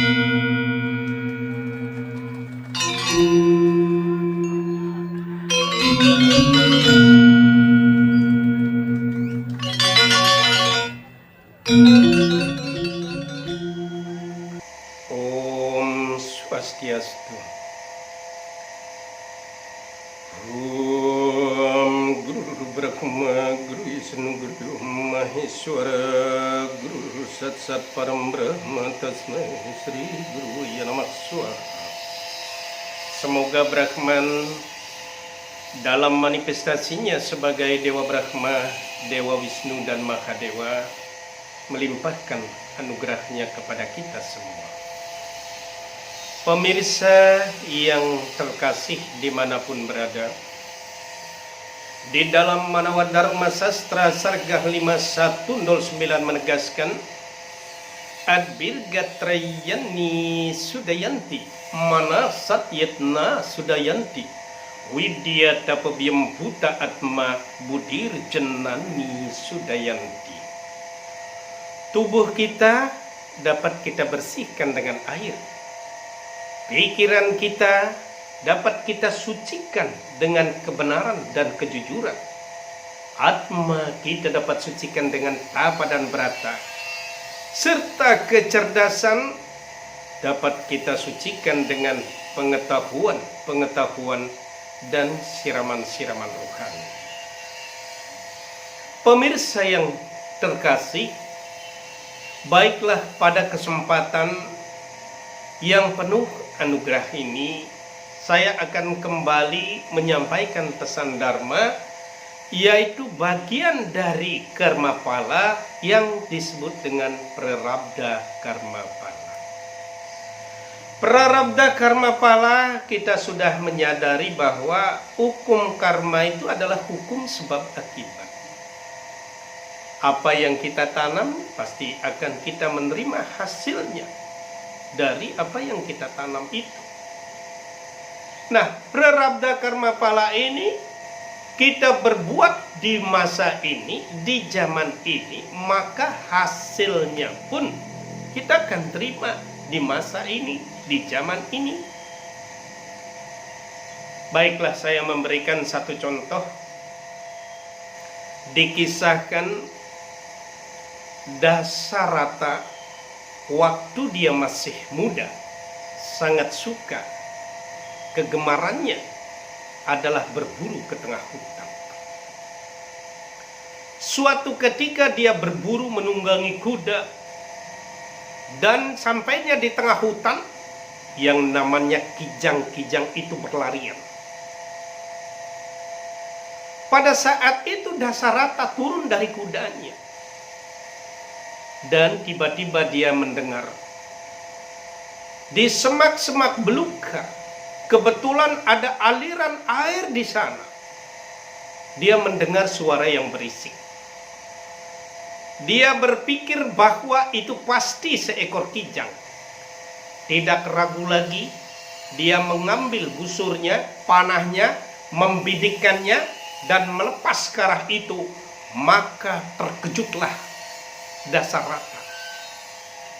Om Swastiastu. Om Guru Brahma Guru Wisnu Guru Maheswara Guru Sat Sat Param Brahma Tasmai Sri Guru Namah Swaha. Semoga Brahman dalam manifestasinya sebagai Dewa Brahma, Dewa Wisnu dan Mahadewa melimpahkan anugerahnya kepada kita semua. Pemirsa yang terkasih dimanapun berada, di dalam Manawa Dharma Sastra Sargah 5109 menegaskan Adbirgatrayani Sudayanti Mana Satyatna Sudayanti Widya Tapabhyam Bhuta Atma Budir Jenani Sudayanti. Tubuh kita dapat kita bersihkan dengan air. Pikiran kita dapat kita sucikan dengan kebenaran dan kejujuran. Atma kita dapat sucikan dengan tapa dan brata. Serta kecerdasan dapat kita sucikan dengan pengetahuan dan siraman-siraman rohani. Pemirsa yang terkasih, baiklah pada kesempatan yang penuh anugerah ini, saya akan kembali menyampaikan pesan Dharma, yaitu bagian dari karma pala yang disebut dengan prarabdha karma pala. Prarabdha karma pala, kita sudah menyadari bahwa hukum karma itu adalah hukum sebab akibat. Apa yang kita tanam pasti akan kita menerima hasilnya dari apa yang kita tanam itu. Nah, prarabdha karma pala ini kita berbuat di masa ini, di zaman ini, maka hasilnya pun kita akan terima di masa ini, di zaman ini. Baiklah, saya memberikan satu contoh. Dikisahkan Dasarata waktu dia masih muda sangat suka, kegemarannya adalah berburu ke tengah hutan. Suatu ketika dia berburu menunggangi kuda dan sampainya di tengah hutan yang namanya kijang-kijang itu berlarian. Pada saat itu Dasarata turun dari kudanya dan tiba-tiba dia mendengar di semak-semak belukar, kebetulan ada aliran air di sana. Dia mendengar suara yang berisik. Dia berpikir bahwa itu pasti seekor kijang. Tidak ragu lagi, dia mengambil busurnya, panahnya, membidikkannya dan melepas ke arah itu. Maka terkejutlah Dasarata.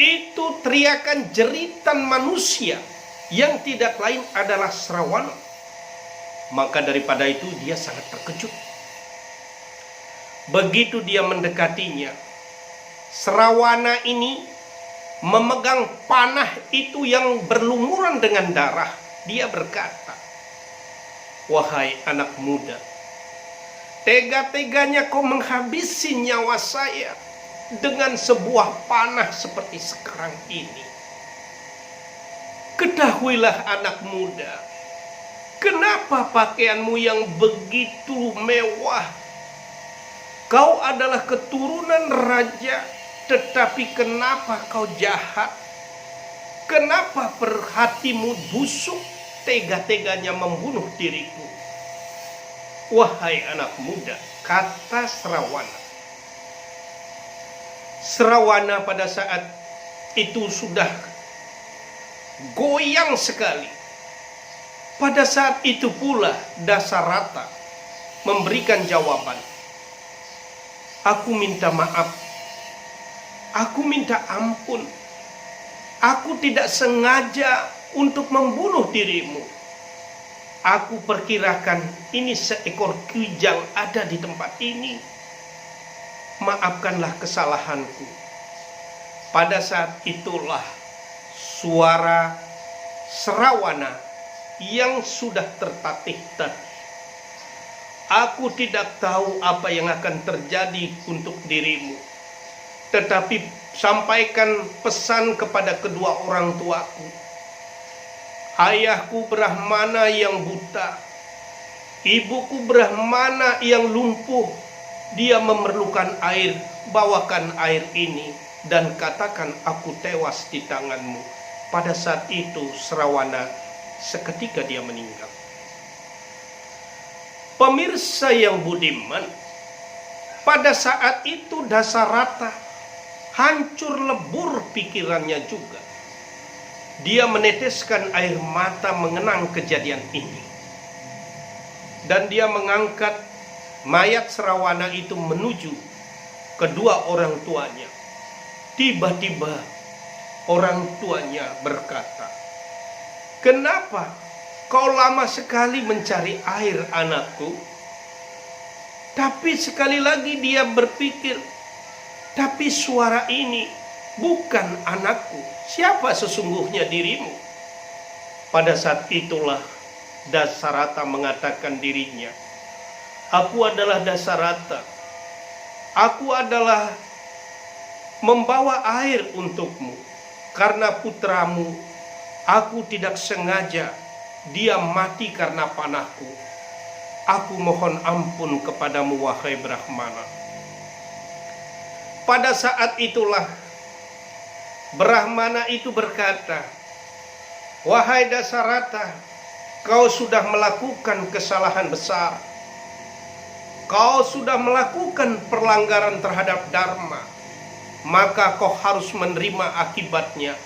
Itu teriakan jeritan manusia yang tidak lain adalah Srawana. Maka daripada itu dia sangat terkejut. Begitu dia mendekatinya, Srawana ini memegang panah itu yang berlumuran dengan darah. Dia berkata, "Wahai anak muda, tega-teganya kau menghabisi nyawa saya dengan sebuah panah seperti sekarang ini. Ketahuilah anak muda, kenapa pakaianmu yang begitu mewah? Kau adalah keturunan raja, tetapi kenapa kau jahat? Kenapa hatimu busuk, tega-teganya membunuh diriku?" "Wahai anak muda," kata Srawana. Srawana pada saat itu sudah goyang sekali. Pada saat itu pula Dasarata memberikan jawaban, "Aku minta maaf, aku minta ampun. Aku tidak sengaja untuk membunuh dirimu. Aku perkirakan ini seekor kijang ada di tempat ini. Maafkanlah kesalahanku. Pada saat itulah suara Srawana yang sudah tertatih-tatih. Aku tidak tahu apa yang akan terjadi untuk dirimu, tetapi sampaikan pesan kepada kedua orang tuaku. Ayahku Brahmana yang buta, ibuku Brahmana yang lumpuh. Dia memerlukan air, bawakan air ini dan katakan aku tewas di tanganmu. Pada saat itu Srawana seketika dia meninggal. Pemirsa yang budiman, pada saat itu Dasarata hancur lebur pikirannya juga. Dia meneteskan air mata mengenang kejadian ini. Dan dia mengangkat mayat Srawana itu menuju kedua orang tuanya. Tiba-tiba orang tuanya berkata, "Kenapa kau lama sekali mencari air, anakku?" Tapi sekali lagi dia berpikir, tapi suara ini bukan anakku. Siapa sesungguhnya dirimu? Pada saat itulah Dasarata mengatakan dirinya, aku adalah Dasarata. Aku adalah membawa air untukmu. Karena putramu, aku tidak sengaja dia mati karena panahku. Aku mohon ampun kepadamu, wahai Brahmana. Pada saat itulah Brahmana itu berkata, wahai Dasarata, kau sudah melakukan kesalahan besar. Kau sudah melakukan pelanggaran terhadap Dharma. Maka kau harus menerima akibatnya.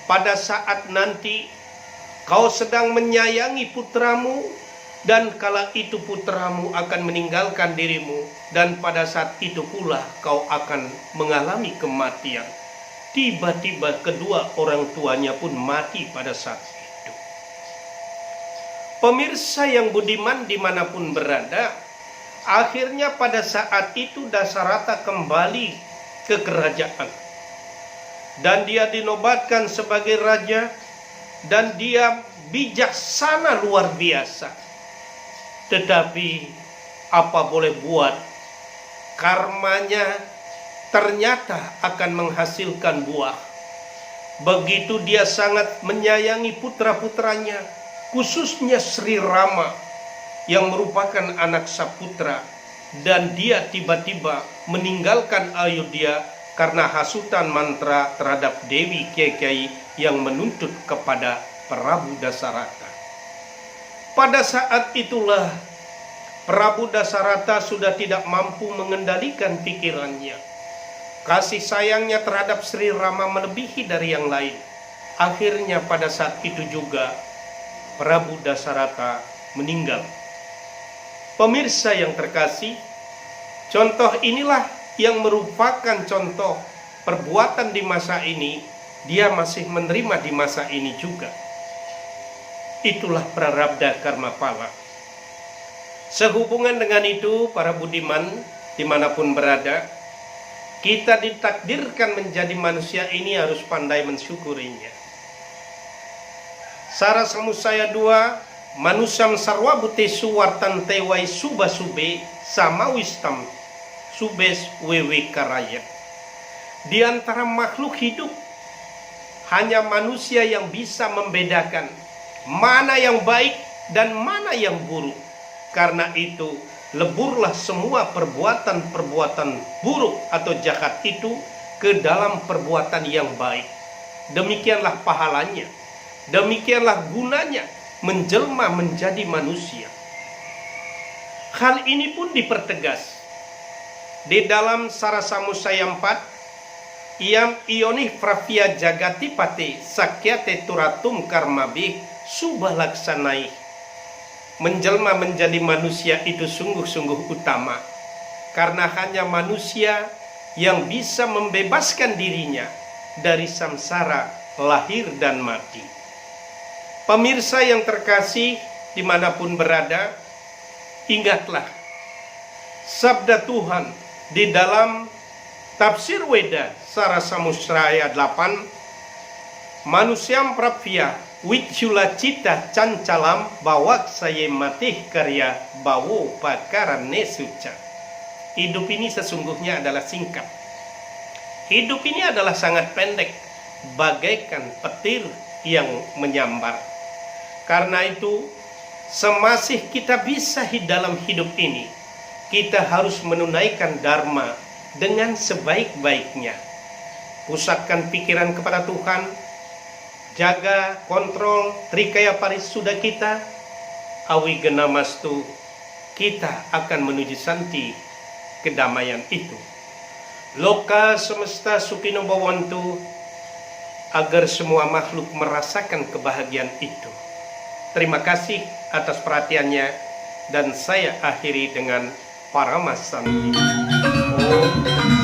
Pada saat nanti kau sedang menyayangi putramu, dan kala itu putramu akan meninggalkan dirimu, dan pada saat itu pula kau akan mengalami kematian. Tiba-tiba kedua orang tuanya pun mati pada saat itu. Pemirsa yang budiman dimanapun berada, akhirnya pada saat itu Dasarata kembali ke kerajaan. Dan dia dinobatkan sebagai raja, dan dia bijaksana luar biasa. Tetapi apa boleh buat, karmanya ternyata akan menghasilkan buah. Begitu dia sangat menyayangi putra-putranya, khususnya Sri Rama yang merupakan anak Saputra, dan dia tiba-tiba meninggalkan Ayodhya karena hasutan mantra terhadap Dewi Kekei yang menuntut kepada Prabu Dasarata. Pada saat itulah Prabu Dasarata sudah tidak mampu mengendalikan pikirannya. Kasih sayangnya terhadap Sri Rama melebihi dari yang lain. Akhirnya pada saat itu juga Prabu Dasarata meninggal. Pemirsa yang terkasih, contoh inilah yang merupakan contoh perbuatan di masa ini. Dia masih menerima di masa ini juga. Itulah prarabdha karma pala. Sehubungan dengan itu, para budiman dimanapun berada, kita ditakdirkan menjadi manusia ini harus pandai mensyukurinya. Sara Samusaya 2, manusam sarwa butesu wartan tewai suba sube sama wistam subes wewe karaya. Di antara makhluk hidup, hanya manusia yang bisa membedakan mana yang baik dan mana yang buruk. Karena itu, leburlah semua perbuatan-perbuatan buruk atau jahat itu ke dalam perbuatan yang baik. Demikianlah pahalanya, demikianlah gunanya menjelma menjadi manusia. Hal ini pun dipertegas di dalam Sara Samusaya 4, Iam ioni pravya jagati pate sakyate turatum karmabi subah laksanai. Menjelma menjadi manusia itu sungguh-sungguh utama, karena hanya manusia yang bisa membebaskan dirinya dari samsara lahir dan mati. Pemirsa yang terkasih dimanapun berada, ingatlah sabda Tuhan di dalam Tafsir Weda Sarasa Musraya 8, manusiam prapvia wicula cita cancalam bawak saya matih karya bawo pakaran nesuca. Hidup ini sesungguhnya adalah singkat. Hidup ini adalah sangat pendek, bagaikan petir yang menyambar. Karena itu, semasih kita bisa dalam hidup ini, kita harus menunaikan dharma dengan sebaik-baiknya. Pusatkan pikiran kepada Tuhan, jaga kontrol trikaya parisuda kita, awi genamastu, kita akan menuju santi kedamaian itu. Loka semesta sukino bawantu, agar semua makhluk merasakan kebahagiaan itu. Terima kasih atas perhatiannya, dan saya akhiri dengan Paramasanti. Om